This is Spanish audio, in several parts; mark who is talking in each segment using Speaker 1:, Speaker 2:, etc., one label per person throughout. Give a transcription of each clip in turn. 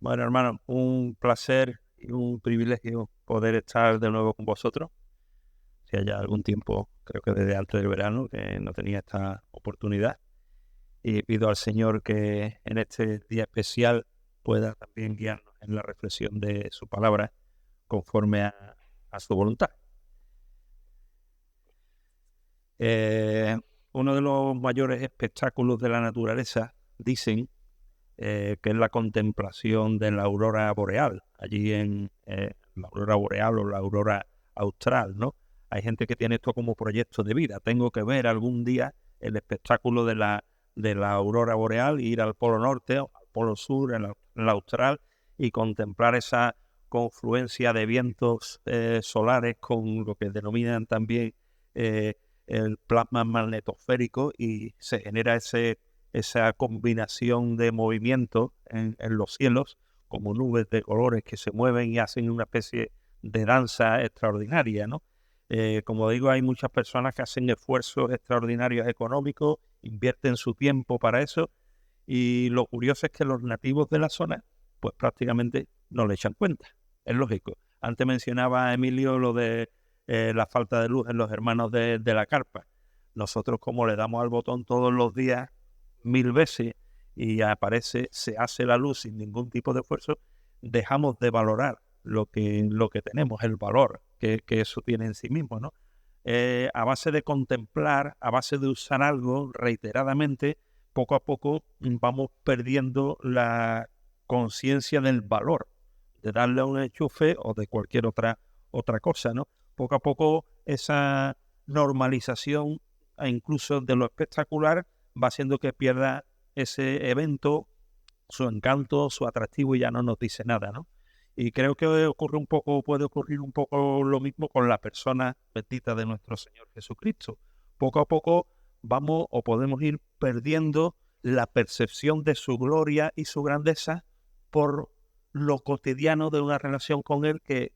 Speaker 1: Bueno, hermano, un placer y un privilegio poder estar de nuevo con vosotros. Si ya algún tiempo, creo que desde antes del verano, que no tenía esta oportunidad. Y pido al Señor que en este día especial pueda también guiarnos en la reflexión de su palabra conforme a su voluntad. Uno de los mayores espectáculos de la naturaleza, dicen, que es la contemplación de la aurora boreal, allí en la aurora boreal o la aurora austral, ¿no? Hay gente que tiene esto como proyecto de vida. Tengo que ver algún día el espectáculo de la aurora boreal, ir al polo norte o al polo sur, en la austral, y contemplar esa confluencia de vientos solares con lo que denominan también el plasma magnetosférico, y se genera esa combinación de movimientos en los cielos, como nubes de colores que se mueven y hacen una especie de danza extraordinaria, ¿no? Como digo, hay muchas personas que hacen esfuerzos extraordinarios económicos, invierten su tiempo para eso, y lo curioso es que los nativos de la zona, pues prácticamente no le echan cuenta. Es lógico. Antes mencionaba Emilio lo de la falta de luz en los hermanos de la carpa. Nosotros, como le damos al botón todos los días 1000 veces y aparece, se hace la luz sin ningún tipo de esfuerzo, dejamos de valorar lo que tenemos, el valor que eso tiene en sí mismo, ¿no? A base de contemplar, a base de usar algo reiteradamente, poco a poco vamos perdiendo la conciencia del valor de darle un enchufe o de cualquier otra cosa, ¿no? Poco a poco esa normalización, e incluso de lo espectacular, va haciendo que pierda ese evento su encanto, su atractivo, y ya no nos dice nada, ¿no? Y creo que puede ocurrir un poco lo mismo con la persona bendita de nuestro Señor Jesucristo. Poco a poco vamos o podemos ir perdiendo la percepción de su gloria y su grandeza por lo cotidiano de una relación con Él que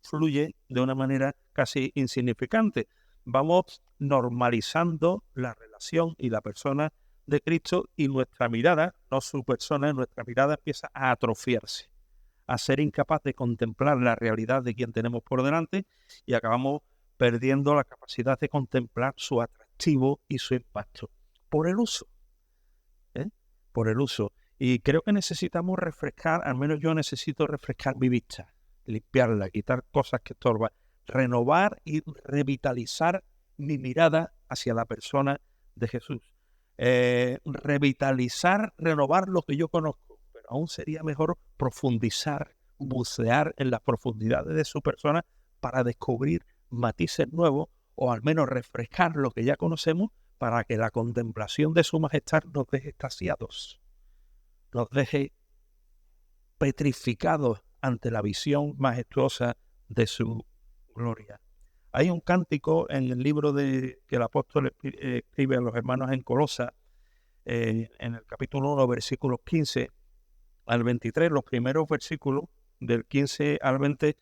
Speaker 1: fluye de una manera casi insignificante. Vamos normalizando la relación y la persona de Cristo, y nuestra mirada, no su persona, nuestra mirada empieza a atrofiarse, a ser incapaz de contemplar la realidad de quien tenemos por delante, y acabamos perdiendo la capacidad de contemplar su atractivo y su impacto por el uso, ¿eh? Por el uso. Y creo que necesitamos refrescar, al menos yo necesito refrescar mi vista, limpiarla, quitar cosas que estorban, renovar y revitalizar mi mirada hacia la persona de Jesús. Revitalizar, renovar lo que yo conozco, pero aún sería mejor profundizar, bucear en las profundidades de su persona para descubrir matices nuevos, o al menos refrescar lo que ya conocemos, para que la contemplación de su majestad nos deje extasiados, nos deje petrificados ante la visión majestuosa de su gloria. Hay un cántico en el libro que el apóstol escribe a los hermanos en Colosa, en el capítulo 1, versículos 15 al 23, los primeros versículos del 15 al 20,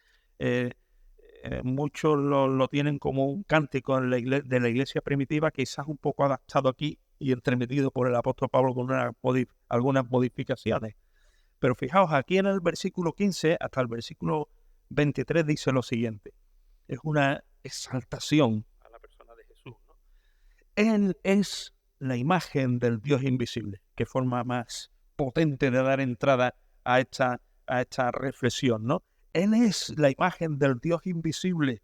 Speaker 1: muchos lo tienen como un cántico de la iglesia primitiva, quizás un poco adaptado aquí y entremetido por el apóstol Pablo con algunas modificaciones. Pero fijaos, aquí en el versículo 15 hasta el versículo 23 dice lo siguiente. Es una exaltación a la persona de Jesús, ¿no? Él es la imagen del Dios invisible. Qué forma más potente de dar entrada a esta reflexión, ¿no? Él es la imagen del Dios invisible,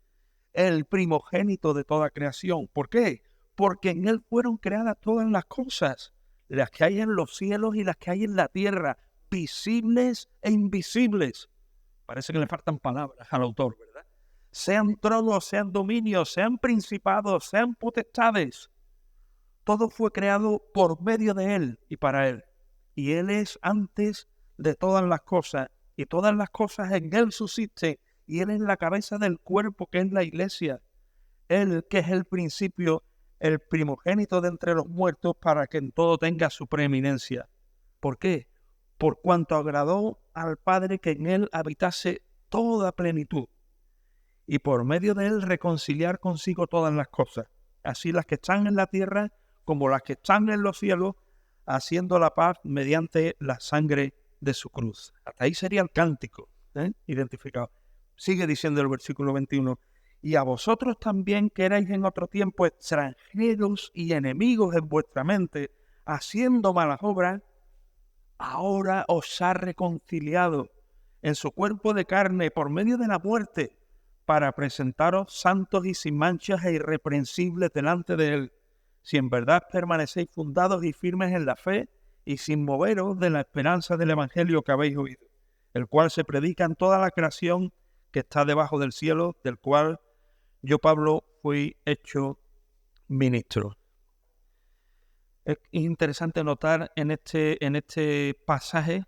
Speaker 1: el primogénito de toda creación. ¿Por qué? Porque en Él fueron creadas todas las cosas, las que hay en los cielos y las que hay en la tierra, visibles e invisibles. Parece que le faltan palabras al autor, ¿verdad? Sean tronos, sean dominios, sean principados, sean potestades. Todo fue creado por medio de Él y para Él. Y Él es antes de todas las cosas, y todas las cosas en Él subsisten, y Él es la cabeza del cuerpo, que es la iglesia. Él, que es el principio, el primogénito de entre los muertos, para que en todo tenga su preeminencia. ¿Por qué? Por cuanto agradó al Padre que en Él habitase toda plenitud, y por medio de Él reconciliar consigo todas las cosas, así las que están en la tierra como las que están en los cielos, haciendo la paz mediante la sangre de su cruz. Hasta ahí sería el cántico, identificado. Sigue diciendo el versículo 21. Y a vosotros también, que erais en otro tiempo extranjeros y enemigos en vuestra mente, haciendo malas obras, ahora os ha reconciliado en su cuerpo de carne por medio de la muerte, para presentaros santos y sin manchas e irreprensibles delante de él, si en verdad permanecéis fundados y firmes en la fe y sin moveros de la esperanza del evangelio que habéis oído, el cual se predica en toda la creación que está debajo del cielo, del cual yo, Pablo, fui hecho ministro. Es interesante notar en este pasaje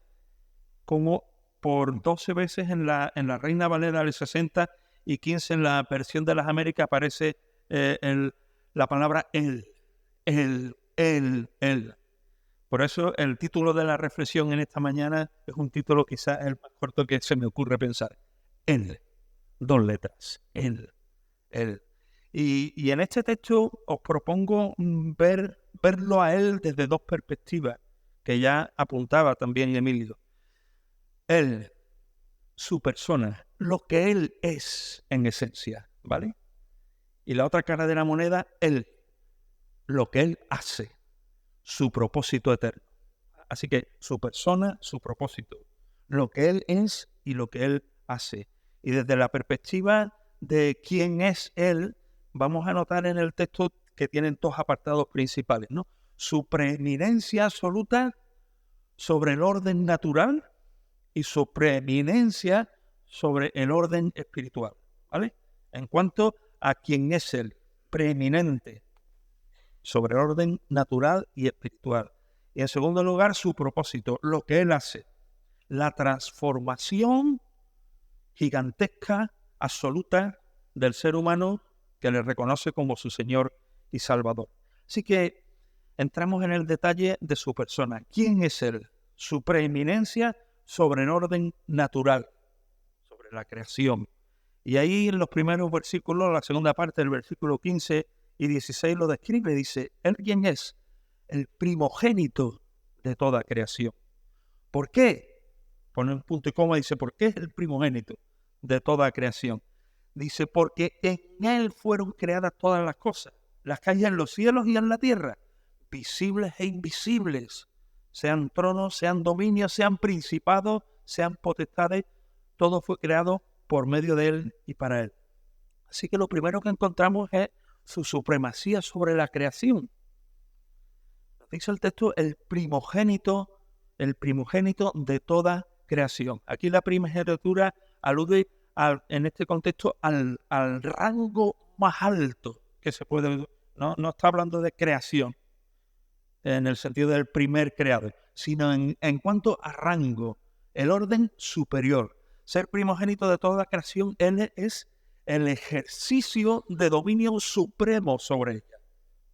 Speaker 1: cómo por 12 veces en la Reina Valera del 60 y 15 en la versión de las Américas aparece la palabra él. Por eso el título de la reflexión en esta mañana es un título quizás el más corto que se me ocurre pensar. Él. 2 letras. Él. Y en este texto os propongo verlo a él desde 2 perspectivas, que ya apuntaba también Emilio. Él, su persona, lo que él es en esencia, ¿vale? Y la otra cara de la moneda, él, lo que él hace, su propósito eterno. Así que su persona, su propósito, lo que él es y lo que él hace. Y desde la perspectiva de quién es él, vamos a notar en el texto que tienen 2 apartados principales, ¿no? Su preeminencia absoluta sobre el orden natural y su preeminencia sobre el orden espiritual, ¿vale? En cuanto a quién es él, preeminente sobre el orden natural y espiritual. Y en segundo lugar, su propósito, lo que él hace, la transformación gigantesca, absoluta del ser humano que le reconoce como su Señor y Salvador. Así que entramos en el detalle de su persona. ¿Quién es él? Su preeminencia sobre el orden natural, sobre la creación. Y ahí en los primeros versículos, la segunda parte del versículo 15 y 16 lo describe. Dice, ¿él quién es? El primogénito de toda creación. ¿Por qué? Pone un punto y coma y dice, ¿por qué es el primogénito de toda creación? Dice, porque en él fueron creadas todas las cosas, las que hay en los cielos y en la tierra, visibles e invisibles, sean tronos, sean dominios, sean principados, sean potestades, todo fue creado por medio de él y para él. Así que lo primero que encontramos es su supremacía sobre la creación. Dice el texto, el primogénito de toda creación. Aquí la primogenitura alude en este contexto al rango más alto que se puede, no está hablando de creación en el sentido del primer creado, sino en cuanto a rango, el orden superior. Ser primogénito de toda creación, él es el ejercicio de dominio supremo sobre ella,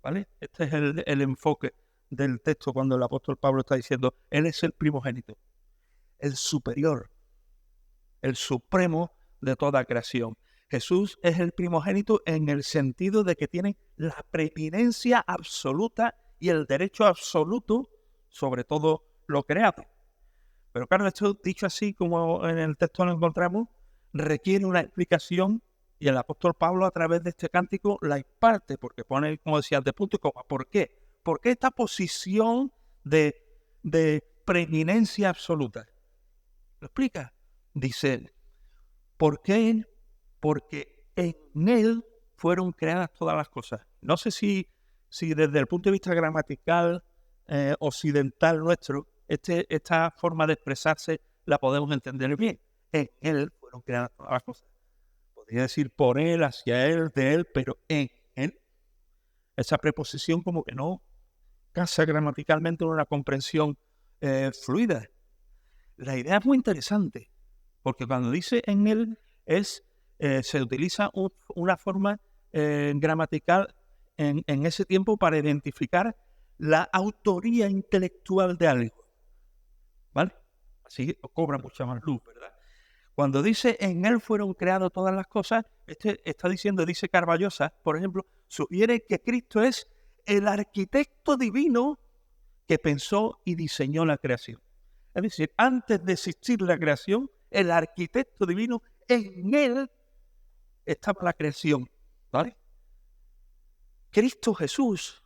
Speaker 1: ¿vale? Este es el enfoque del texto cuando el apóstol Pablo está diciendo, él es el primogénito, el superior, el supremo de toda creación. Jesús es el primogénito en el sentido de que tiene la preeminencia absoluta y el derecho absoluto sobre todo lo creado. Pero claro, esto dicho así como en el texto lo encontramos, requiere una explicación y el apóstol Pablo a través de este cántico la imparte, porque pone, como decía, de punto y coma. ¿Por qué? ¿Por qué esta posición de preeminencia absoluta? ¿Lo explica? Dice, ¿por qué? Porque en él fueron creadas todas las cosas. No sé si desde el punto de vista gramatical occidental nuestro, esta forma de expresarse la podemos entender bien. En él fueron creadas todas las cosas. Podría decir por él, hacia él, de él, pero en él. Esa preposición como que no casa gramaticalmente en una comprensión fluida. La idea es muy interesante, porque cuando dice en él se utiliza una forma gramatical en ese tiempo para identificar la autoría intelectual de algo, ¿vale? Así cobra mucha más luz, ¿verdad? Cuando dice en él fueron creadas todas las cosas, está diciendo, dice Carballosa, por ejemplo, sugiere que Cristo es el arquitecto divino que pensó y diseñó la creación. Es decir, antes de existir la creación, el arquitecto divino, en él estaba la creación, ¿vale? Cristo Jesús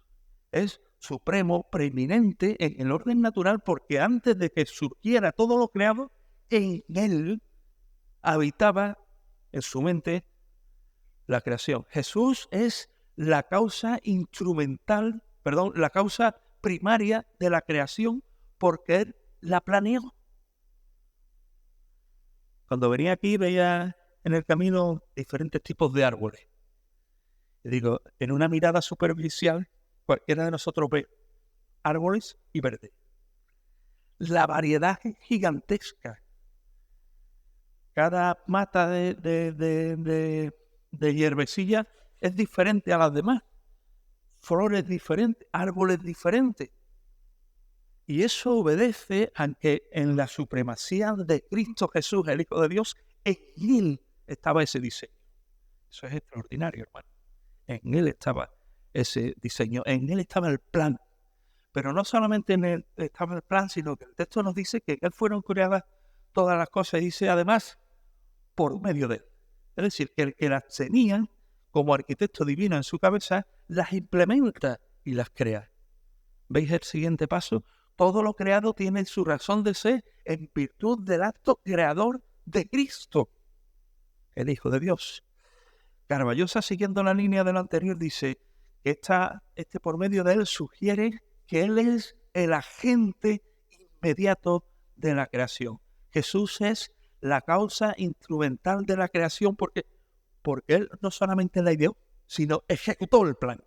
Speaker 1: es supremo, preeminente en el orden natural, porque antes de que surgiera todo lo creado, en él habitaba en su mente la creación. Jesús es la causa la causa primaria de la creación, porque él la planeó. Cuando venía aquí veía en el camino diferentes tipos de árboles. Y digo, en una mirada superficial, cualquiera de nosotros ve árboles y verde. La variedad es gigantesca. Cada mata de hierbecilla es diferente a las demás. Flores diferentes, árboles diferentes. Y eso obedece a que en la supremacía de Cristo Jesús, el Hijo de Dios, en él estaba ese diseño. Eso es extraordinario, hermano. En él estaba ese diseño, en él estaba el plan. Pero no solamente en él estaba el plan, sino que el texto nos dice que en él fueron creadas todas las cosas, y dice además, por medio de él. Es decir, que el que las tenía como arquitecto divino en su cabeza, las implementa y las crea. ¿Veis el siguiente paso? Todo lo creado tiene su razón de ser en virtud del acto creador de Cristo, el Hijo de Dios. Carballosa, siguiendo la línea de lo anterior, dice que por medio de él sugiere que él es el agente inmediato de la creación. Jesús es la causa instrumental de la creación porque él no solamente la ideó, sino ejecutó el plan.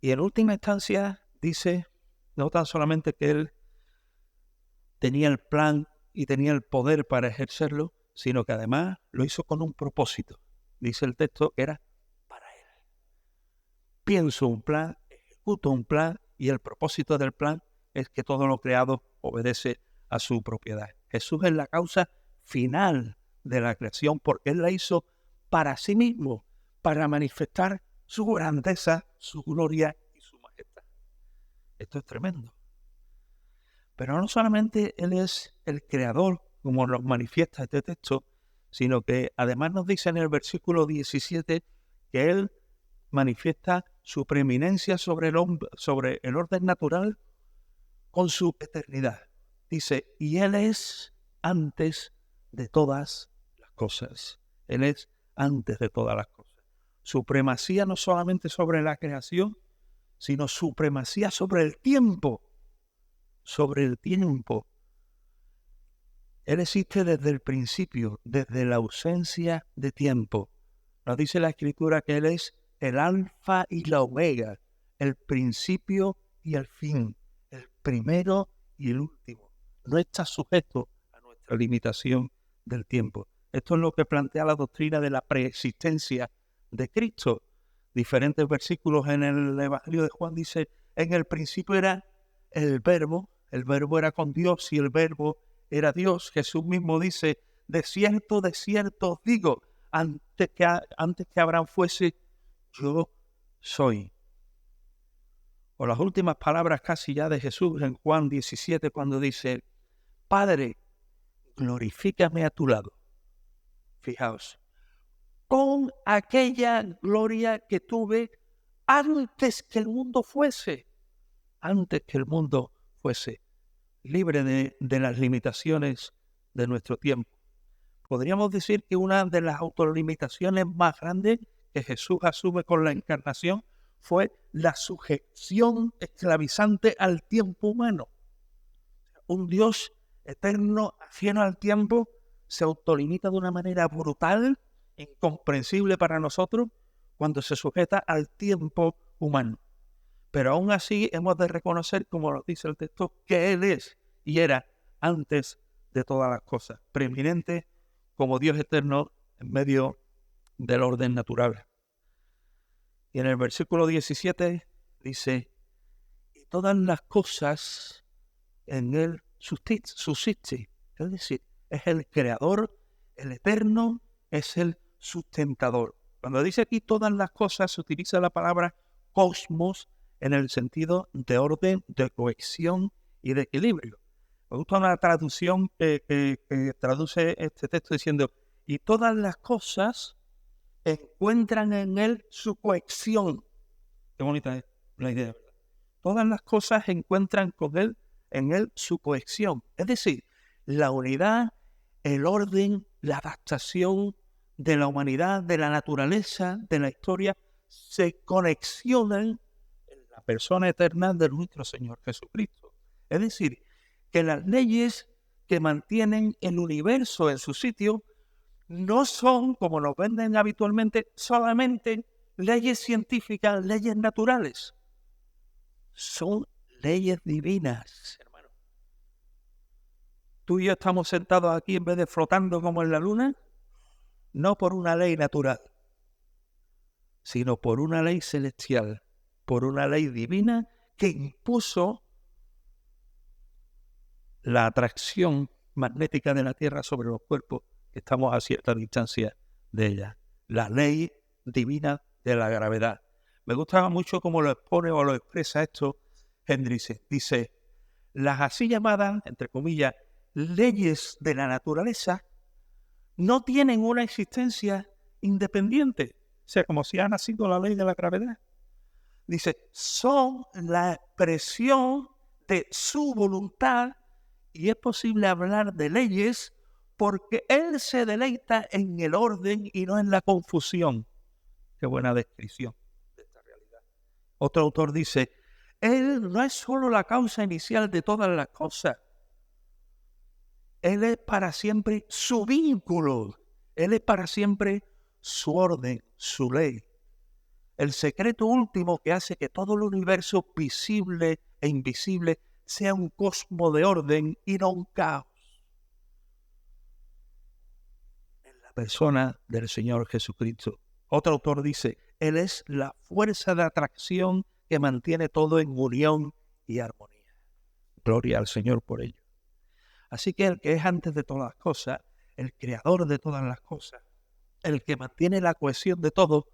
Speaker 1: Y en última instancia dice, no tan solamente que él tenía el plan y tenía el poder para ejercerlo, sino que además lo hizo con un propósito. Dice el texto que era para él. Pienso un plan, ejecuto un plan, y el propósito del plan es que todo lo creado obedece a su propiedad. Jesús es la causa final de la creación porque él la hizo para sí mismo, para manifestar su grandeza, su gloria y su majestad. Esto es tremendo. Pero no solamente él es el creador, como nos manifiesta este texto, sino que además nos dice en el versículo 17 que él manifiesta su preeminencia sobre el orden natural con su eternidad. Dice, y él es antes de todas las cosas. Él es antes de todas las cosas. Supremacía no solamente sobre la creación, sino supremacía sobre el tiempo. Sobre el tiempo. Él existe desde el principio, desde la ausencia de tiempo. Nos dice la Escritura que Él es el alfa y la omega, el principio y el fin, el primero y el último. No está sujeto a nuestra limitación del tiempo. Esto es lo que plantea la doctrina de la preexistencia de Cristo. Diferentes versículos en el Evangelio de Juan dice, en el principio era el verbo era con Dios y el verbo era Dios. Jesús mismo dice, de cierto os digo, antes que Abraham fuese, yo soy. O las últimas palabras casi ya de Jesús en Juan 17, cuando dice, Padre, glorifícame a tu lado. Fijaos, con aquella gloria que tuve antes que el mundo fuese. Antes que el mundo fuese. Libre de las limitaciones de nuestro tiempo. Podríamos decir que una de las autolimitaciones más grandes que Jesús asume con la encarnación fue la sujeción esclavizante al tiempo humano. Un Dios eterno, ajeno al tiempo, se autolimita de una manera brutal, incomprensible para nosotros, cuando se sujeta al tiempo humano. Pero aún así hemos de reconocer, como nos dice el texto, que Él es y era antes de todas las cosas, preeminente como Dios eterno en medio del orden natural. Y en el versículo 17 dice, y todas las cosas en Él subsisten. Es decir, es el creador, el eterno, es el sustentador. Cuando dice aquí todas las cosas, se utiliza la palabra cosmos, en el sentido de orden, de cohesión y de equilibrio. Me gusta una traducción que traduce este texto diciendo, y todas las cosas encuentran en él su cohesión. Qué bonita es la idea, ¿verdad? Todas las cosas encuentran en él su cohesión. Es decir, la unidad, el orden, la adaptación de la humanidad, de la naturaleza, de la historia, se conexionan en la persona eterna de nuestro Señor Jesucristo. Es decir, que las leyes que mantienen el universo en su sitio no son, como nos venden habitualmente, solamente leyes científicas, leyes naturales. Son leyes divinas, hermano. Tú y yo estamos sentados aquí en vez de flotando como en la luna, no por una ley natural, sino por una ley celestial, por una ley divina que impuso la atracción magnética de la Tierra sobre los cuerpos que estamos a cierta distancia de ella. La ley divina de la gravedad. Me gustaba mucho cómo lo expone o lo expresa esto Hendriksen. Dice, las así llamadas, entre comillas, leyes de la naturaleza no tienen una existencia independiente. O sea, como si ha nacido la ley de la gravedad. Dice, son la expresión de su voluntad y es posible hablar de leyes porque Él se deleita en el orden y no en la confusión. Qué buena descripción de esta realidad. Otro autor dice, Él no es solo la causa inicial de todas las cosas. Él es para siempre su vínculo. Él es para siempre su orden, su ley. El secreto último que hace que todo el universo visible e invisible sea un cosmos de orden y no un caos. En la persona del Señor Jesucristo. Otro autor dice, Él es la fuerza de atracción que mantiene todo en unión y armonía. Gloria al Señor por ello. Así que el que es antes de todas las cosas, el creador de todas las cosas, el que mantiene la cohesión de todo,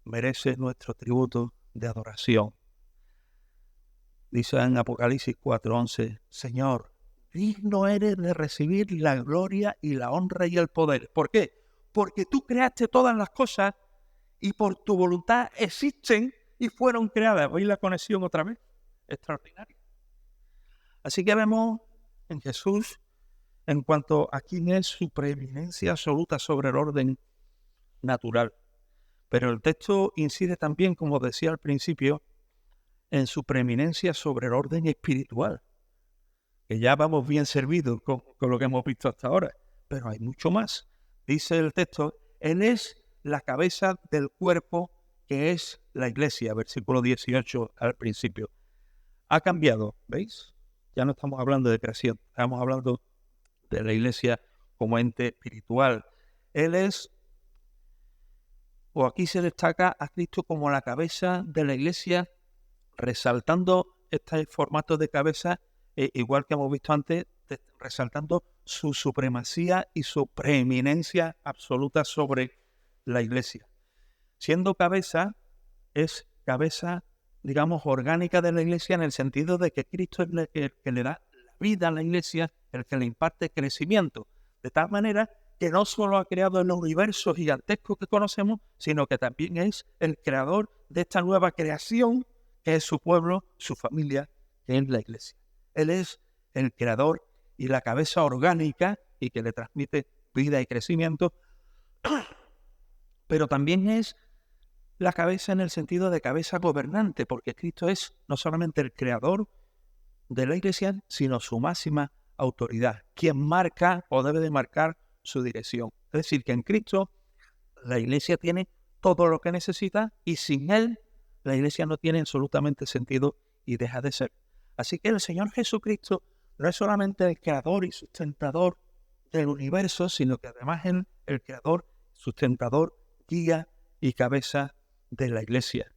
Speaker 1: merece nuestro tributo de adoración. Dice en Apocalipsis 4:11, Señor, digno eres de recibir la gloria y la honra y el poder. ¿Por qué? Porque tú creaste todas las cosas y por tu voluntad existen y fueron creadas. ¿Veis la conexión otra vez? Extraordinaria. Así que vemos en Jesús en cuanto a quién es su preeminencia absoluta sobre el orden natural. Pero el texto incide también, como decía al principio, en su preeminencia sobre el orden espiritual, que ya vamos bien servidos con lo que hemos visto hasta ahora, pero hay mucho más. Dice el texto, Él es la cabeza del cuerpo que es la iglesia, versículo 18 al principio. Ha cambiado, ¿veis? Ya no estamos hablando de creación, estamos hablando de la iglesia como ente espiritual. Él es, o aquí se destaca a Cristo como la cabeza de la iglesia, resaltando este formato de cabeza, igual que hemos visto antes, resaltando su supremacía y su preeminencia absoluta sobre la iglesia. Siendo cabeza, es cabeza, digamos, orgánica de la iglesia en el sentido de que Cristo es el que le da la vida a la iglesia, el que le imparte crecimiento, de tal manera que no solo ha creado el universo gigantesco que conocemos, sino que también es el creador de esta nueva creación que es su pueblo, su familia, que es la iglesia. Él es el creador y la cabeza orgánica y que le transmite vida y crecimiento, pero también es la cabeza en el sentido de cabeza gobernante, porque Cristo es no solamente el creador de la iglesia, sino su máxima autoridad, quien marca o debe de marcar su dirección. Es decir, que en Cristo la iglesia tiene todo lo que necesita y sin Él la iglesia no tiene absolutamente sentido y deja de ser. Así que el Señor Jesucristo no es solamente el creador y sustentador del universo, sino que además es el creador, sustentador, guía y cabeza de la iglesia.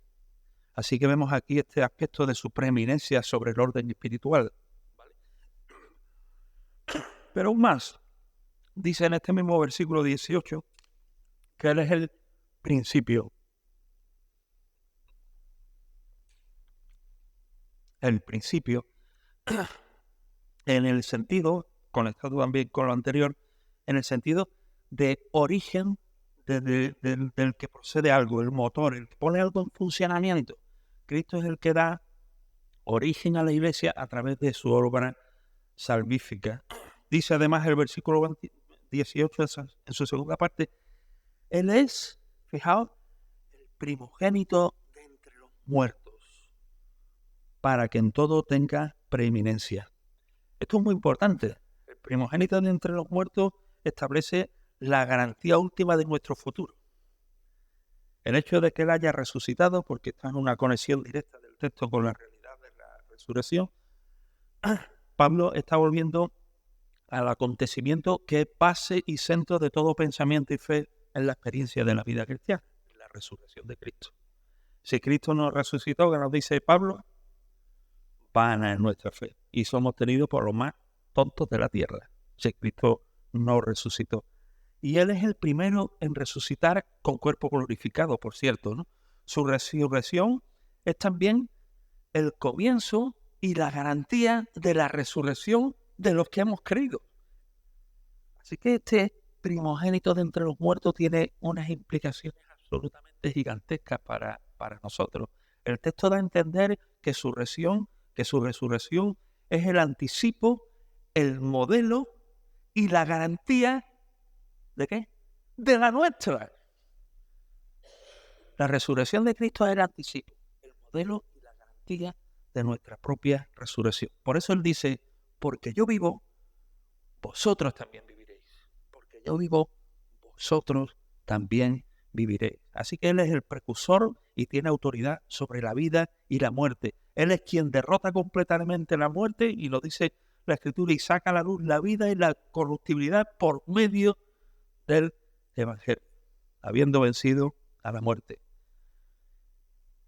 Speaker 1: Así que vemos aquí este aspecto de su preeminencia sobre el orden espiritual. ¿Vale? Pero aún más, dice en este mismo versículo 18 que Él es el principio. El principio en el sentido, conectado también con lo anterior, en el sentido de origen del que procede algo, el motor, el que pone algo en funcionamiento. Cristo es el que da origen a la Iglesia a través de su obra salvífica. Dice además el versículo 18 en su segunda parte, Él es, fijaos, el primogénito de entre los muertos, para que en todo tenga preeminencia. Esto es muy importante. El primogénito de entre los muertos establece la garantía última de nuestro futuro. El hecho de que Él haya resucitado, porque está en una conexión directa del texto con la realidad de la resurrección, Pablo está volviendo al acontecimiento que es base y centro de todo pensamiento y fe en la experiencia de la vida cristiana, la resurrección de Cristo. Si Cristo nos resucitó, que nos dice Pablo, vana es nuestra fe y somos tenidos por los más tontos de la tierra. Si Cristo no resucitó. Y Él es el primero en resucitar con cuerpo glorificado, por cierto, ¿no? Su resurrección es también el comienzo y la garantía de la resurrección de los que hemos creído. Así que este primogénito de entre los muertos tiene unas implicaciones absolutamente gigantescas para nosotros. El texto da a entender que su resurrección es el anticipo, el modelo y la garantía ¿de qué? De la nuestra. La resurrección de Cristo es el anticipo, el modelo y la garantía de nuestra propia resurrección. Por eso Él dice, porque yo vivo, vosotros también viviréis. Porque yo vivo, vosotros también viviréis. Así que Él es el precursor y tiene autoridad sobre la vida y la muerte. Él es quien derrota completamente la muerte y lo dice la Escritura y saca a la luz la vida y la corruptibilidad por medio del Evangelio, habiendo vencido a la muerte.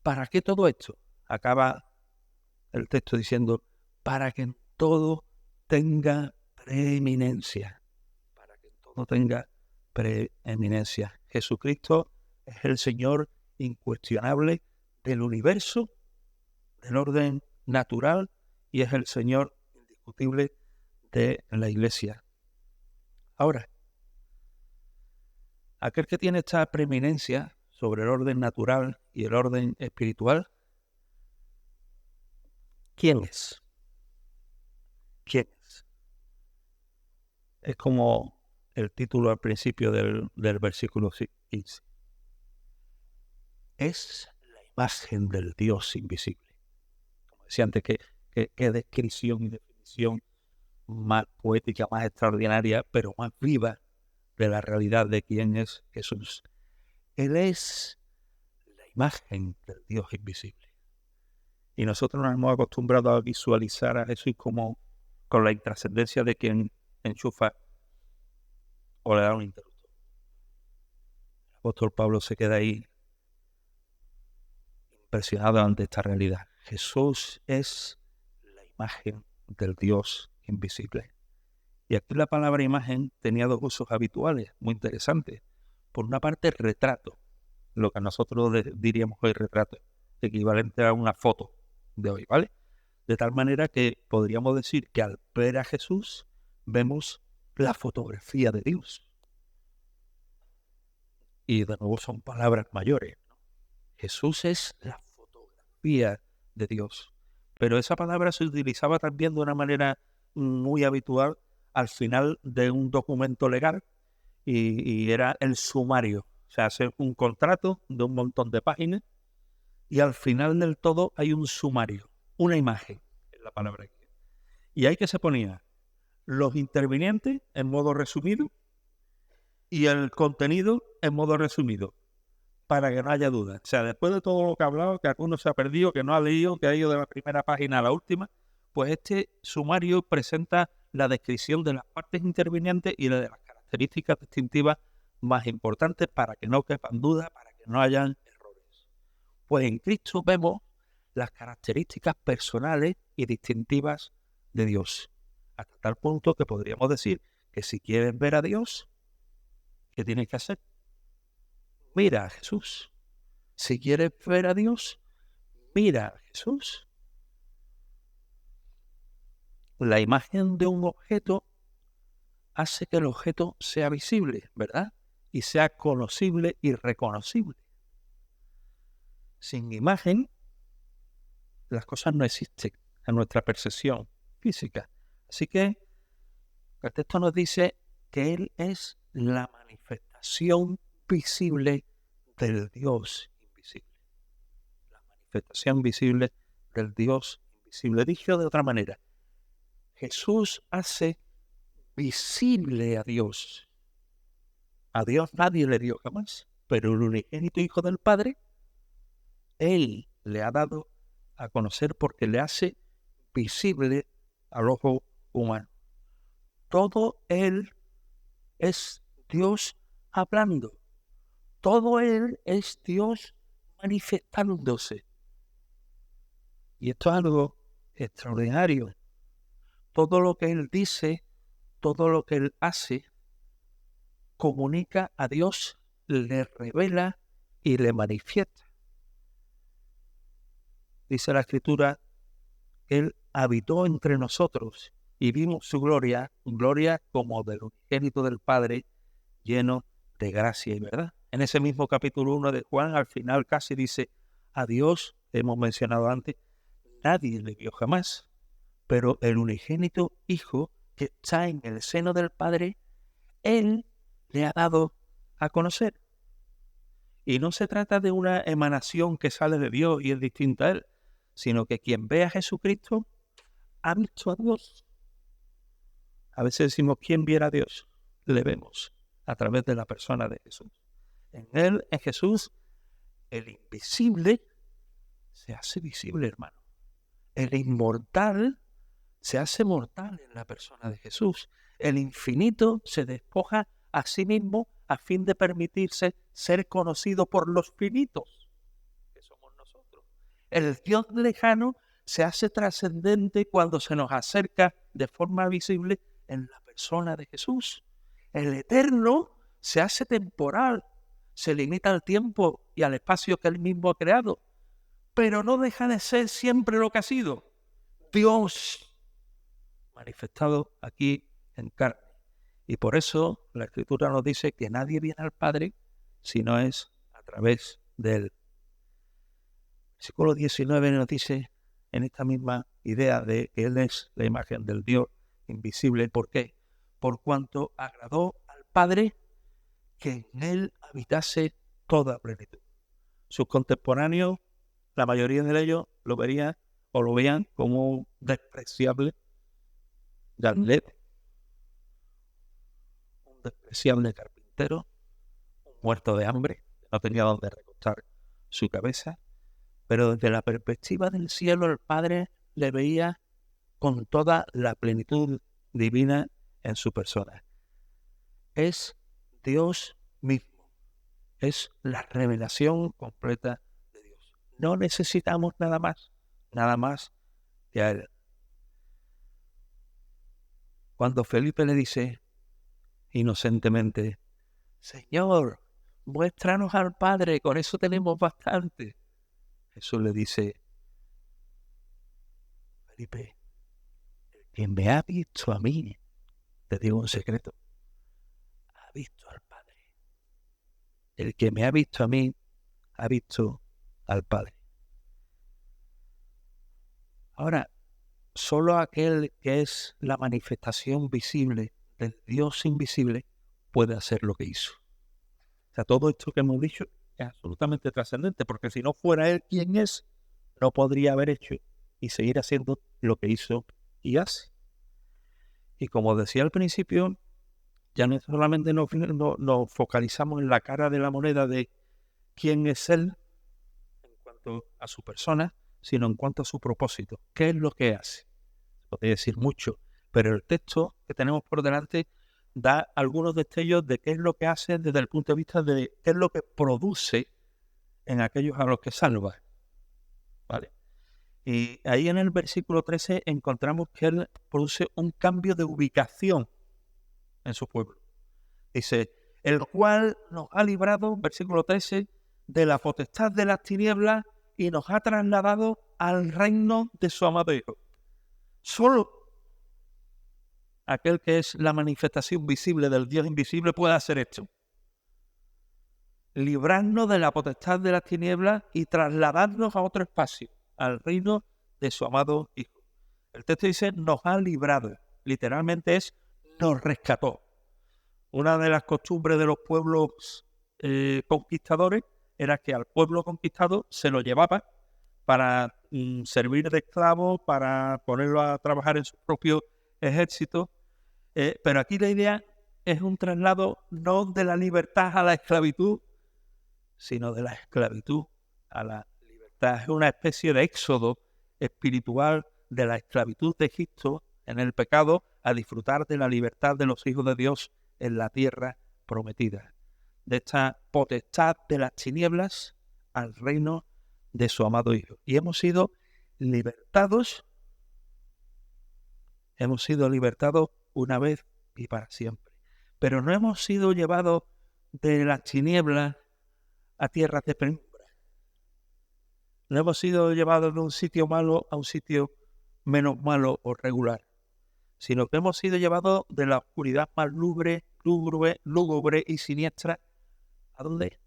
Speaker 1: ¿Para qué todo esto? Acaba el texto diciendo, para que en todo tenga preeminencia. Para que en todo tenga preeminencia. Jesucristo es el Señor incuestionable del universo, del orden natural, y es el Señor indiscutible de la Iglesia. Ahora, aquel que tiene esta preeminencia sobre el orden natural y el orden espiritual, ¿quién es? ¿Quién es? Es como el título al principio del versículo 15. Es la imagen del Dios invisible. Como decía antes, qué descripción y definición más poética, más extraordinaria, pero más viva de la realidad de quién es Jesús. Él es la imagen del Dios invisible. Y nosotros nos hemos acostumbrado a visualizar a Jesús como con la intrascendencia de quien enchufa o le da un interruptor. El apóstol Pablo se queda ahí impresionado ante esta realidad. Jesús es la imagen del Dios invisible. Y aquí la palabra imagen tenía dos usos habituales, muy interesantes. Por una parte, retrato, lo que nosotros diríamos hoy retrato, equivalente a una foto de hoy, ¿vale? De tal manera que podríamos decir que al ver a Jesús vemos la fotografía de Dios. Y de nuevo son palabras mayores. Jesús es la fotografía de Dios. Pero esa palabra se utilizaba también de una manera muy habitual al final de un documento legal y era el sumario. O sea, hacer un contrato de un montón de páginas y al final del todo hay un sumario, una imagen, es la palabra. Y ahí que se ponía los intervinientes en modo resumido y el contenido en modo resumido, para que no haya duda. O sea, después de todo lo que ha hablado, que alguno se ha perdido, que no ha leído, que ha ido de la primera página a la última, pues este sumario presenta la descripción de las partes intervinientes y de las características distintivas más importantes para que no quepan dudas, para que no hayan errores. Pues en Cristo vemos las características personales y distintivas de Dios, hasta tal punto que podríamos decir que si quieres ver a Dios, ¿qué tienes que hacer? Mira a Jesús. Si quieres ver a Dios, mira a Jesús. la imagen de un objeto hace que el objeto sea visible, ¿verdad? Y sea conocible y reconocible. Sin imagen, las cosas no existen a nuestra percepción física. Así que el texto nos dice que Él es la manifestación visible del Dios invisible. La manifestación visible del Dios invisible. Dicho de otra manera, Jesús hace visible a Dios. A Dios nadie le dio jamás, pero el unigénito Hijo del Padre, Él le ha dado a conocer porque le hace visible al ojo humano. Todo Él es Dios hablando. Todo Él es Dios manifestándose. Y esto es algo extraordinario. Todo lo que Él dice, todo lo que Él hace, comunica a Dios, le revela y le manifiesta. Dice la Escritura, Él habitó entre nosotros y vimos su gloria, gloria como del unigénito del Padre, lleno de gracia y verdad. En ese mismo capítulo 1 de Juan, al final casi dice, a Dios, hemos mencionado antes, nadie le vio jamás, pero el unigénito Hijo que está en el seno del Padre, Él le ha dado a conocer. Y no se trata de una emanación que sale de Dios y es distinta a Él, sino que quien ve a Jesucristo ha visto a Dios. A veces decimos, ¿quién viera a Dios? Le vemos a través de la persona de Jesús. En Él, en Jesús, el invisible se hace visible, hermano. El inmortal se hace mortal en la persona de Jesús. El infinito se despoja a sí mismo a fin de permitirse ser conocido por los finitos, que somos nosotros. El Dios lejano se hace trascendente cuando se nos acerca de forma visible en la persona de Jesús. El eterno se hace temporal, se limita al tiempo y al espacio que Él mismo ha creado, pero no deja de ser siempre lo que ha sido, Dios manifestado aquí en carne. Y por eso la Escritura nos dice que nadie viene al Padre si no es a través de Él. Versículo 19 nos dice en esta misma idea de que Él es la imagen del Dios invisible. ¿Por qué? Por cuanto agradó al Padre que en Él habitase toda plenitud. Sus contemporáneos, la mayoría de ellos lo veían o lo veían como un despreciable Garlet, un despreciable carpintero, un muerto de hambre, que no tenía donde recostar su cabeza, pero desde la perspectiva del cielo el Padre le veía con toda la plenitud divina en su persona. Es Dios mismo, es la revelación completa de Dios. No necesitamos nada más que a Él. Cuando Felipe le dice inocentemente, Señor, muéstranos al Padre, con eso tenemos bastante. Jesús le dice, Felipe, quien me ha visto a mí, te digo un secreto, ha visto al Padre. El que me ha visto a mí, ha visto al Padre. Ahora, solo aquel que es la manifestación visible del Dios invisible puede hacer lo que hizo. O sea, todo esto que hemos dicho es absolutamente trascendente, porque si no fuera Él quien es, no podría haber hecho y seguir haciendo lo que hizo y hace. Y como decía al principio, ya no solamente nos focalizamos en la cara de la moneda de quién es Él en cuanto a su persona, sino en cuanto a su propósito. ¿Qué es lo que hace? Podría decir mucho, pero el texto que tenemos por delante da algunos destellos de qué es lo que hace desde el punto de vista de qué es lo que produce en aquellos a los que salva. ¿Vale? Y ahí en el versículo 13 encontramos que Él produce un cambio de ubicación en su pueblo. Dice, el cual nos ha librado, versículo 13, de la potestad de las tinieblas y nos ha trasladado al reino de su amado Hijo. Solo aquel que es la manifestación visible del Dios invisible, puede hacer esto: librarnos de la potestad de las tinieblas y trasladarnos a otro espacio, al reino de su amado Hijo. El texto dice, nos ha librado. Literalmente es, nos rescató. Una de las costumbres de los pueblos conquistadores era que al pueblo conquistado se lo llevaba para servir de esclavo, para ponerlo a trabajar en su propio ejército. Pero aquí la idea es un traslado no de la libertad a la esclavitud, sino de la esclavitud a la libertad. Es una especie de éxodo espiritual de la esclavitud de Egipto en el pecado a disfrutar de la libertad de los hijos de Dios en la tierra prometida. De esta potestad de las tinieblas al reino de su amado Hijo. Y hemos sido libertados una vez y para siempre. Pero no hemos sido llevados de las tinieblas a tierras de penumbra. No hemos sido llevados de un sitio malo a un sitio menos malo o regular, sino que hemos sido llevados de la oscuridad más lúgubre y siniestra. ¿A dónde?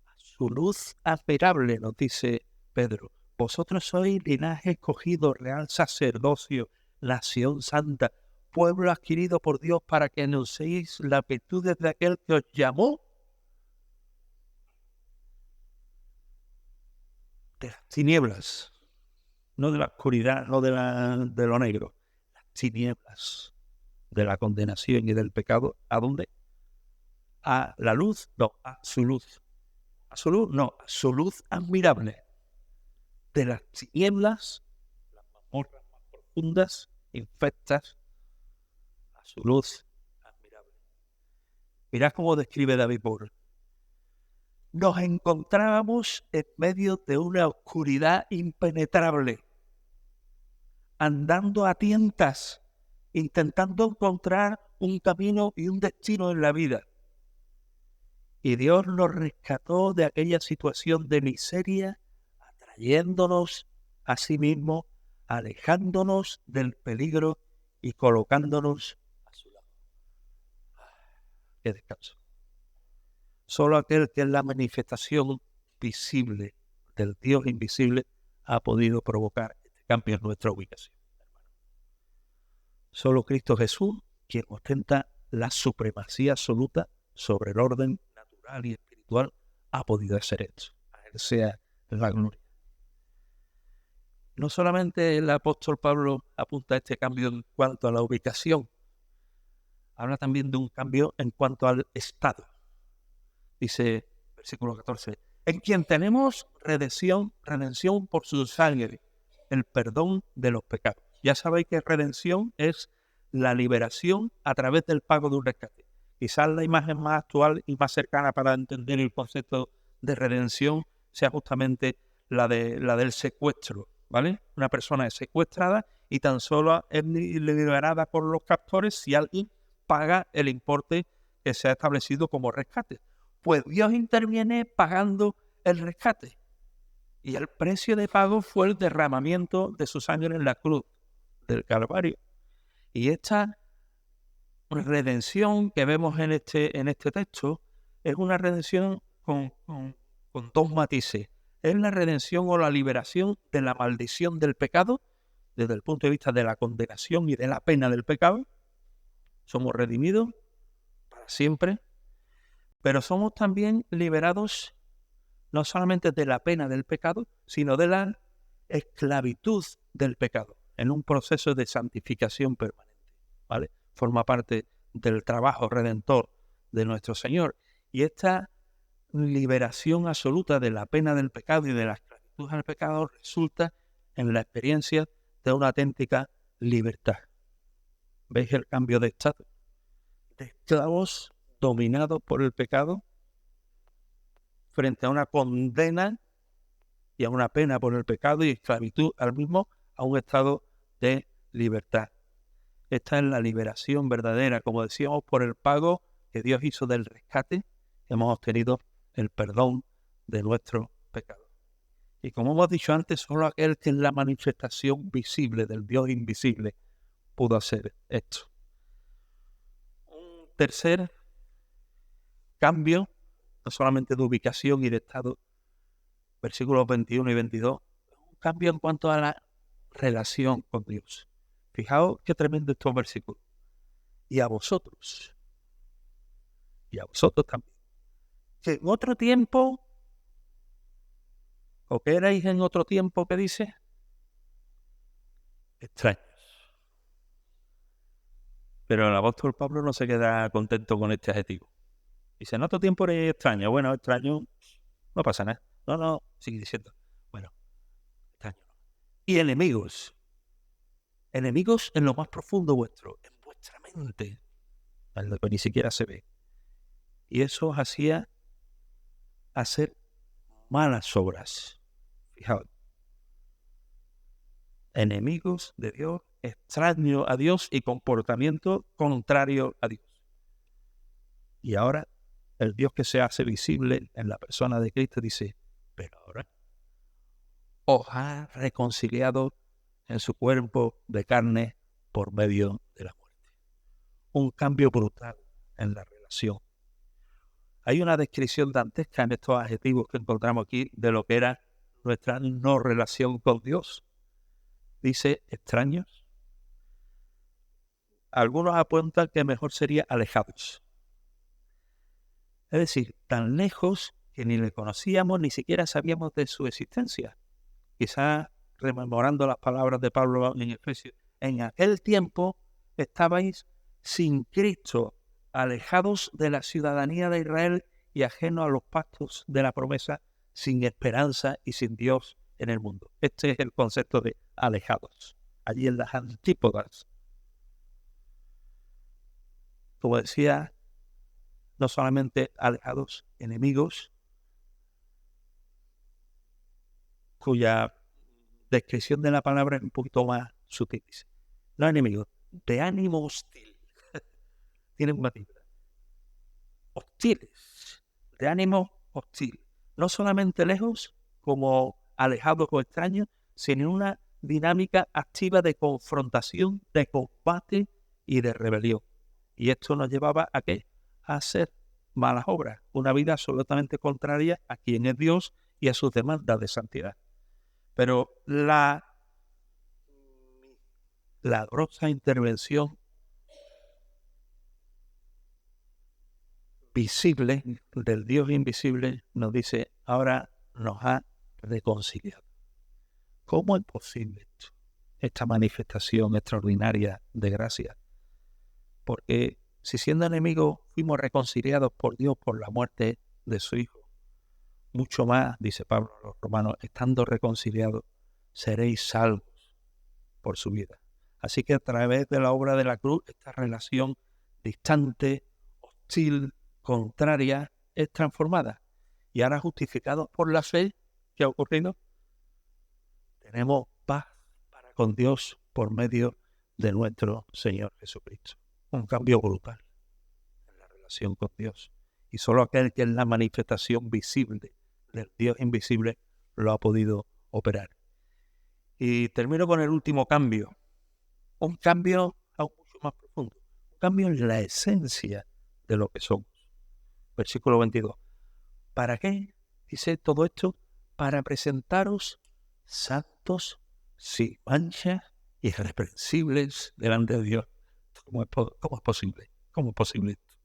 Speaker 1: A su luz admirable, nos dice Pedro. Vosotros sois linaje escogido, real sacerdocio, nación santa, pueblo adquirido por Dios para que anunciéis las virtudes de aquel que os llamó de las tinieblas, no de la oscuridad, no de lo negro, las tinieblas de la condenación y del pecado. ¿A dónde? A la luz, no, a su luz. A su luz, no, a su luz admirable. De las tinieblas, las mazmorras más profundas, infectas, a su luz admirable. Mirad cómo describe David Bohr. Nos encontrábamos en medio de una oscuridad impenetrable, andando a tientas, intentando encontrar un camino y un destino en la vida. Y Dios nos rescató de aquella situación de miseria, atrayéndonos a sí mismo, alejándonos del peligro y colocándonos a su lado. ¡Qué descanso! Solo aquel que es la manifestación visible del Dios invisible ha podido provocar este cambio en nuestra ubicación. Solo Cristo Jesús, quien ostenta la supremacía absoluta sobre el orden natural y espiritual, ha podido hacer esto. A Él sea la gloria. No solamente el apóstol Pablo apunta a este cambio en cuanto a la ubicación, habla también de un cambio en cuanto al estado. Dice, versículo 14, en quien tenemos redención por su sangre, el perdón de los pecados. Ya sabéis que redención es la liberación a través del pago de un rescate. Quizás la imagen más actual y más cercana para entender el concepto de redención sea justamente la del secuestro, ¿vale? Una persona es secuestrada y tan solo es liberada por los captores si alguien paga el importe que se ha establecido como rescate. Pues Dios interviene pagando el rescate. Y el precio de pago fue el derramamiento de su sangre en la cruz del Calvario. Y esta redención que vemos en este texto es una redención con dos matices. Es la redención o la liberación de la maldición del pecado, desde el punto de vista de la condenación y de la pena del pecado. Somos redimidos para siempre. Pero somos también liberados no solamente de la pena del pecado, sino de la esclavitud del pecado, en un proceso de santificación permanente, ¿vale? Forma parte del trabajo redentor de nuestro Señor. Y esta liberación absoluta de la pena del pecado y de la esclavitud al pecado resulta en la experiencia de una auténtica libertad. ¿Veis el cambio de estado? De esclavos dominados por el pecado frente a una condena y a una pena por el pecado y esclavitud al mismo, a un estado de libertad. Esta es la liberación verdadera, como decíamos, por el pago que Dios hizo del rescate. Hemos obtenido el perdón de nuestros pecados. Y como hemos dicho antes, solo aquel que es la manifestación visible del Dios invisible pudo hacer esto. tercer cambio, no solamente de ubicación y de estado, versículos 21 y 22, un cambio en cuanto a la relación con Dios. Fijaos qué tremendo estos versículos. Y a vosotros también, que en otro tiempo, o que erais en otro tiempo, ¿qué dice? Extraños. Pero el apóstol Pablo no se queda contento con este adjetivo. Dice, en otro tiempo eres extraño. Bueno, extraño, no pasa nada. No, sigue diciendo. Bueno, extraño. Y enemigos en lo más profundo vuestro, en vuestra mente, en lo que ni siquiera se ve. Y eso os hacía hacer malas obras. Fijaos. Enemigos de Dios, extraños a Dios y comportamiento contrario a Dios. Y ahora el Dios que se hace visible en la persona de Cristo dice, pero ahora os ha reconciliado en su cuerpo de carne por medio de la muerte. Un cambio brutal en la relación. Hay una descripción dantesca en estos adjetivos que encontramos aquí de lo que era nuestra no relación con Dios. Dice extraños. Algunos apuntan que mejor sería alejados. Es decir, tan lejos que ni le conocíamos, ni siquiera sabíamos de su existencia. Quizás rememorando las palabras de Pablo en Efesios, en aquel tiempo estabais sin Cristo, alejados de la ciudadanía de Israel y ajenos a los pactos de la promesa, sin esperanza y sin Dios en el mundo. Este es el concepto de alejados, allí en las antípodas. Como decía, no solamente alejados, enemigos, cuya descripción de la palabra es un poquito más sutil. No enemigos, de ánimo hostil. Tienen un matiz. Hostiles, de ánimo hostil. No solamente lejos, como alejados o extraños, sino en una dinámica activa de confrontación, de combate y de rebelión. Y esto nos llevaba a ¿qué? A hacer malas obras, una vida absolutamente contraria a quien es Dios y a sus demandas de santidad. Pero la grosa intervención visible del Dios invisible nos dice, ahora nos ha reconciliado. ¿Cómo es posible esto? Esta manifestación extraordinaria de gracia. Porque si siendo enemigos fuimos reconciliados por Dios por la muerte de su Hijo, mucho más, dice Pablo a los romanos, estando reconciliados, seréis salvos por su vida. Así que a través de la obra de la cruz, esta relación distante, hostil, contraria, es transformada. Y ahora justificados por la fe, ¿qué ha ocurrido? Tenemos paz para con Dios por medio de nuestro Señor Jesucristo. Un cambio brutal en la relación con Dios. Y solo aquel que es la manifestación visible del Dios invisible lo ha podido operar. Y termino con el último cambio. Un cambio aún mucho más profundo. Un cambio en la esencia de lo que somos. Versículo 22. ¿Para qué? Dice todo esto. Para presentaros santos, sin mancha, irreprensibles delante de Dios. ¿Cómo es posible? ¿Cómo es posible esto?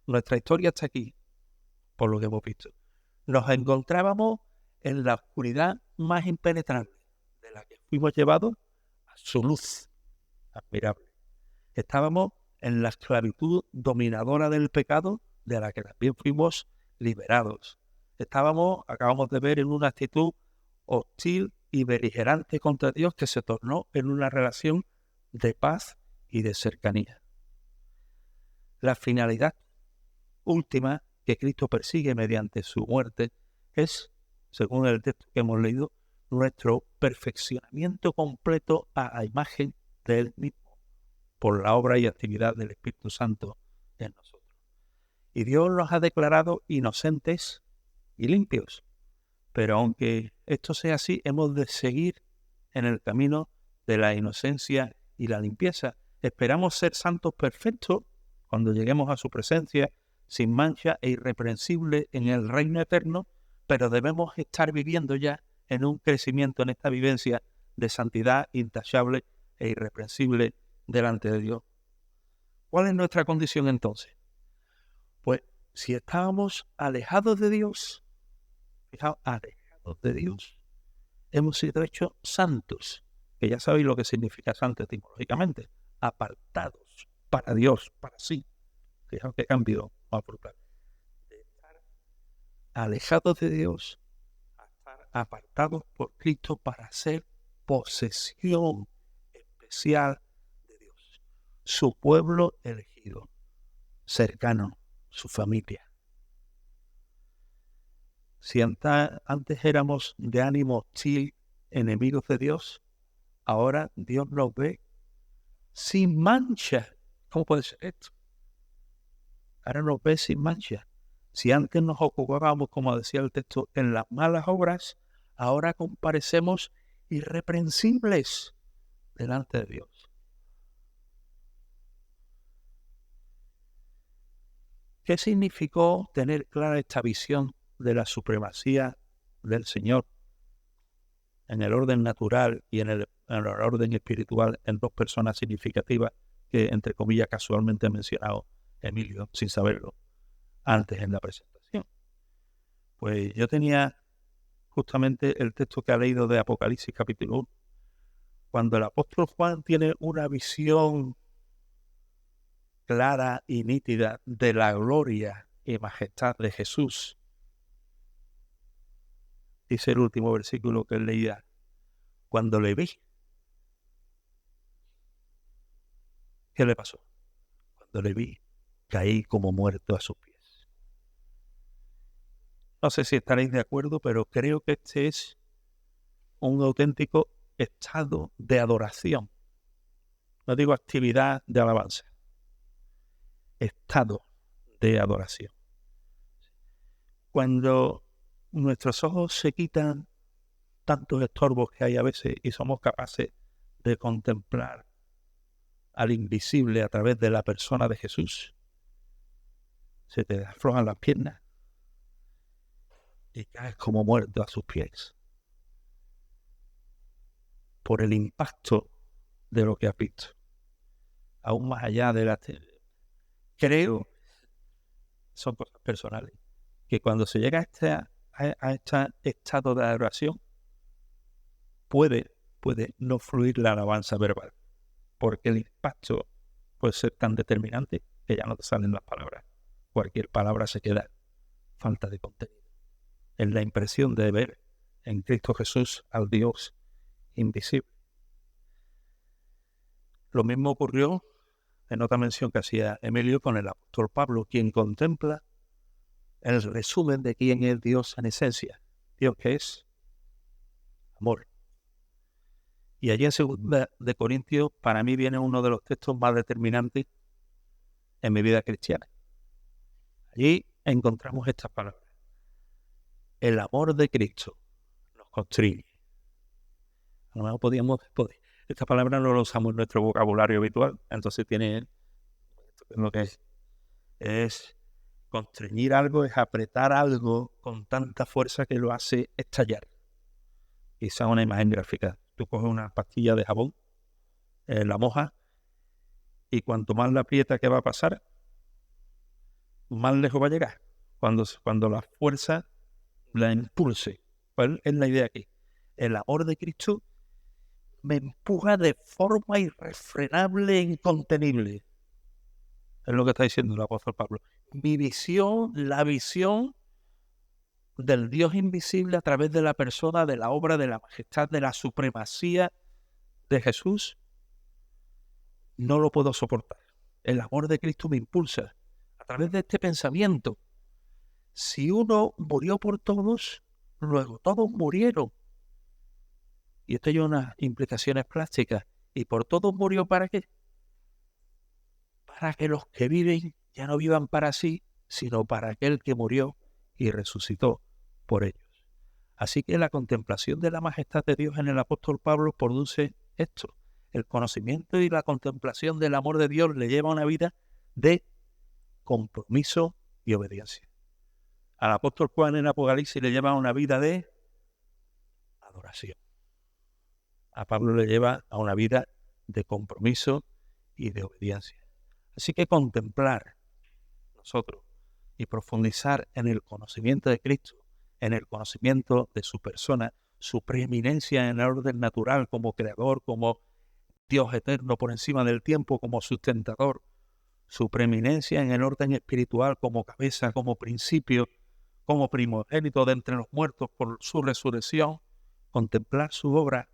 Speaker 1: Nuestra historia está aquí, por lo que hemos visto. Nos encontrábamos en la oscuridad más impenetrable, de la que fuimos llevados a su luz admirable. Estábamos en la esclavitud dominadora del pecado, de la que también fuimos liberados. Acabamos de ver, en una actitud hostil y beligerante contra Dios que se tornó en una relación de paz y de cercanía. La finalidad última que Cristo persigue mediante su muerte es, según el texto que hemos leído, nuestro perfeccionamiento completo a la imagen de Él mismo, por la obra y actividad del Espíritu Santo en nosotros. Y Dios nos ha declarado inocentes y limpios. Pero aunque esto sea así, hemos de seguir en el camino de la inocencia y la limpieza. Esperamos ser santos perfectos, cuando lleguemos a su presencia, sin mancha e irreprensible en el reino eterno, pero debemos estar viviendo ya en un crecimiento en esta vivencia de santidad intachable e irreprensible delante de Dios. ¿Cuál es nuestra condición entonces? Pues si estábamos alejados de Dios, fijaos, alejados de Dios, hemos sido hechos santos, que ya sabéis lo que significa santo etimológicamente, apartados para Dios, para sí. Fijaos qué cambio va a aportar. De estar alejados de Dios a estar apartados por Cristo para ser posesión especial de Dios, su pueblo elegido, cercano, su familia. Si antes éramos de ánimo hostil, enemigos de Dios, ahora Dios nos ve sin mancha. ¿Cómo puede ser esto? Ahora nos ve sin mancha. Si antes nos ocupábamos, como decía el texto, en las malas obras, ahora comparecemos irreprensibles delante de Dios. ¿Qué significó tener clara esta visión de la supremacía del Señor en el orden natural y en el orden espiritual en dos personas significativas que, entre comillas, casualmente ha mencionado Emilio, sin saberlo, antes en la presentación? Pues yo tenía justamente el texto que ha leído de Apocalipsis capítulo 1, cuando el apóstol Juan tiene una visión clara y nítida de la gloria y majestad de Jesús. Dice el último versículo que él leía: cuando le vi, ¿qué le pasó? Cuando le vi, caí como muerto a sus pies. No sé si estaréis de acuerdo, pero creo que este es un auténtico estado de adoración. No digo actividad de alabanza, estado de adoración. Cuando nuestros ojos se quitan tantos estorbos que hay a veces y somos capaces de contemplar al invisible a través de la persona de Jesús, se te aflojan las piernas y caes como muerto a sus pies por el impacto de lo que has visto. Aún más allá de la... Creo, son cosas personales, que cuando se llega a este estado de adoración, puede no fluir la alabanza verbal, porque el impacto puede ser tan determinante que ya no te salen las palabras. Cualquier palabra se queda falta de contenido. Es la impresión de ver en Cristo Jesús al Dios invisible. Lo mismo ocurrió en otra mención que hacía Emilio con el apóstol Pablo, quien contempla el resumen de quién es Dios en esencia. Dios que es amor. Y allí en 2 de Corintios, para mí viene uno de los textos más determinantes en mi vida cristiana. Allí encontramos estas palabras: el amor de Cristo nos constriñe. A lo mejor podíamos, esta palabra no la usamos en nuestro vocabulario habitual, entonces tiene lo que es constreñir algo, es apretar algo con tanta fuerza que lo hace estallar. Quizá una imagen gráfica. Tú coges una pastilla de jabón, la mojas, y cuanto más la aprieta, ¿qué va a pasar? Más lejos va a llegar. Cuando la fuerza la impulse. ¿Cuál es la idea aquí? El amor de Cristo me empuja de forma irrefrenable e incontenible. Es lo que está diciendo el apóstol Pablo. Mi visión, la visión del Dios invisible a través de la persona, de la obra, de la majestad, de la supremacía de Jesús, no lo puedo soportar. El amor de Cristo me impulsa a través de este pensamiento. Si uno murió por todos, luego todos murieron. Y esto lleva unas implicaciones prácticas. ¿Y por todos murió para qué? Para que los que viven ya no vivan para sí, sino para aquel que murió y resucitó por ellos. Así que la contemplación de la majestad de Dios en el apóstol Pablo produce esto. El conocimiento y la contemplación del amor de Dios le lleva a una vida de compromiso y obediencia. Al apóstol Juan en Apocalipsis le lleva una vida de adoración. A Pablo le lleva a una vida de compromiso y de obediencia. Así que contemplar nosotros y profundizar en el conocimiento de Cristo, en el conocimiento de su persona, su preeminencia en el orden natural como creador, como Dios eterno por encima del tiempo, como sustentador, su preeminencia en el orden espiritual como cabeza, como principio, como primogénito de entre los muertos por su resurrección, contemplar su obra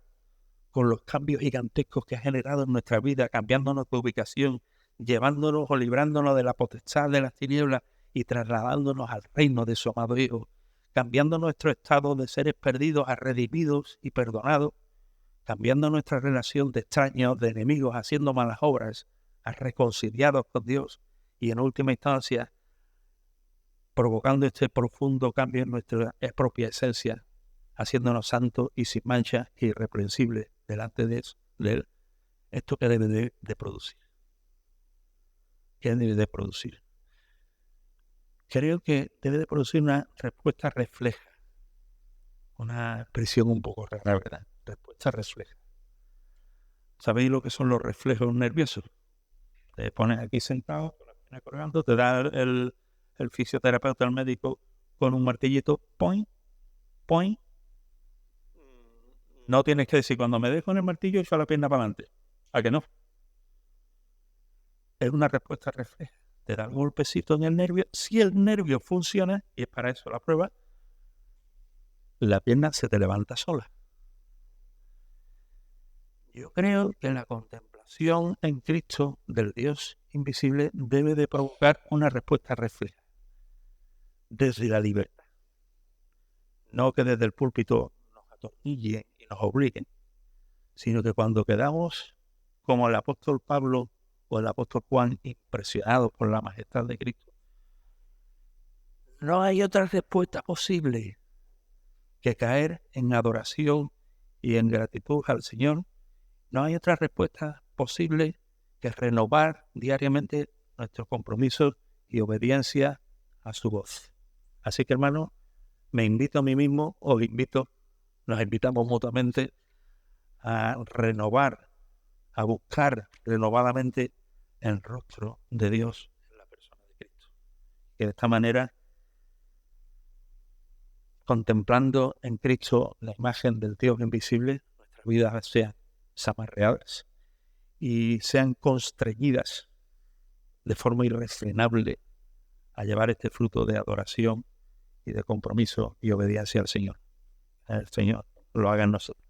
Speaker 1: con los cambios gigantescos que ha generado en nuestra vida, cambiándonos de ubicación, llevándonos o librándonos de la potestad de las tinieblas y trasladándonos al reino de su amado Hijo, cambiando nuestro estado de seres perdidos a redimidos y perdonados, cambiando nuestra relación de extraños, de enemigos, haciendo malas obras, a reconciliados con Dios y en última instancia provocando este profundo cambio en nuestra propia esencia, haciéndonos santos y sin mancha e irreprensibles delante de Él. Esto que debe de producir. ¿Qué debe de producir? Creo que debe de producir una respuesta refleja. Una expresión un poco rara, ¿verdad? Respuesta refleja. ¿Sabéis lo que son los reflejos nerviosos? Te pones aquí sentado, con la pierna colgando, te da el fisioterapeuta, el médico, con un martillito, point, point. No tienes que decir, cuando me dejo en el martillo, echo la pierna para adelante. ¿A que no? Es una respuesta refleja. Te da un golpecito en el nervio. Si el nervio funciona, y es para eso la prueba, la pierna se te levanta sola. Yo creo que la contemplación en Cristo del Dios invisible debe de provocar una respuesta refleja desde la libertad. No que desde el púlpito nos atornillen y nos obliguen, sino que cuando quedamos como el apóstol Pablo o el apóstol Juan impresionados por la majestad de Cristo, no hay otra respuesta posible que caer en adoración y en gratitud al Señor. No hay otra respuesta posible que renovar diariamente nuestros compromisos y obediencia a su voz. Así que, hermano, me invito a mí mismo, os invito, nos invitamos mutuamente a renovar, a buscar renovadamente el rostro de Dios en la persona de Cristo. Que de esta manera, contemplando en Cristo la imagen del Dios invisible, nuestras vidas sean zamarreadas y sean constreñidas de forma irrefrenable a llevar este fruto de adoración y de compromiso y obediencia al Señor. El Señor lo haga en nosotros.